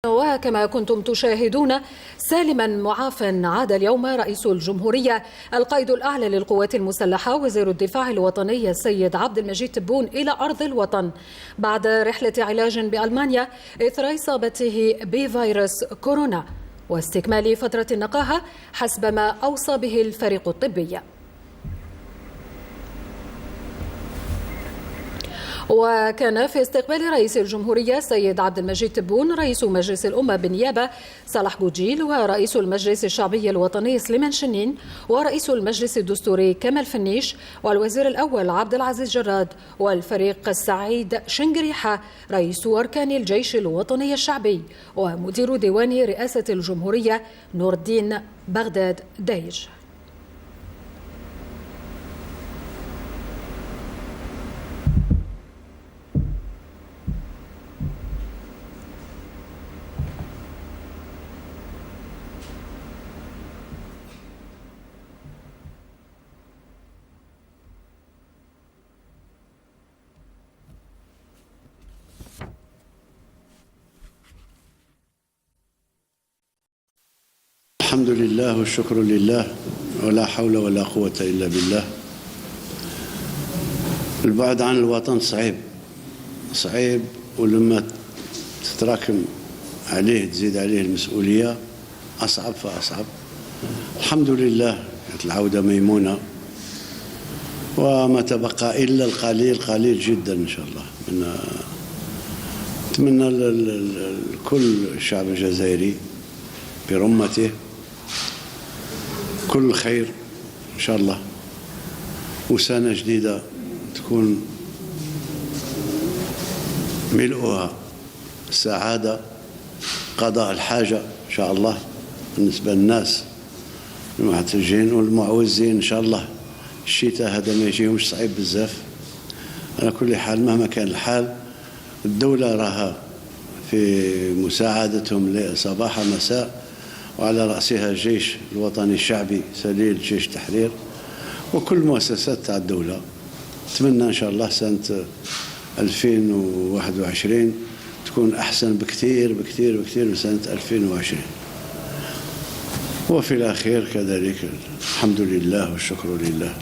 وكما كنتم تشاهدون سالما معافى عاد اليوم رئيس الجمهورية القائد الأعلى للقوات المسلحة وزير الدفاع الوطني السيد عبد المجيد تبون إلى أرض الوطن بعد رحلة علاج بألمانيا إثر إصابته بفيروس كورونا واستكمال فترة النقاهة حسب ما أوصى به الفريق الطبي. وكان في استقبال رئيس الجمهورية السيد عبد المجيد تبون رئيس مجلس الأمة بالنيابة صالح بوجيل ورئيس المجلس الشعبي الوطني سليمان شنين ورئيس المجلس الدستوري كمال فنيش والوزير الأول عبد العزيز جراد والفريق السعيد شنقريحة رئيس أركان الجيش الوطني الشعبي ومدير ديوان رئاسة الجمهورية نور الدين بغداد دايج. الحمد لله والشكر لله ولا حول ولا قوة إلا بالله. البعد عن الوطن صعيب ولما تتراكم عليه تزيد عليه المسؤولية أصعب فأصعب. الحمد لله كانت العودة ميمونة وما تبقى إلا القليل قليل جدا إن شاء الله. نتمنى لكل الشعب الجزائري برمته كل خير إن شاء الله، وسنة جديدة تكون ملؤها السعادة قضاء الحاجة إن شاء الله بالنسبة للناس المعتجين والمعوزين. إن شاء الله الشتاء هذا ما يجيهمش صعيب بزاف. على كل حال مهما كان الحال الدولة راها في مساعدتهم صباح مساء، وعلى رأسها الجيش الوطني الشعبي سليل جيش التحرير وكل مؤسسات تاع الدولة. نتمنى إن شاء الله سنة 2021 تكون أحسن بكثير بكثير بكثير من سنة 2020. وفي الأخير كذلك الحمد لله والشكر لله.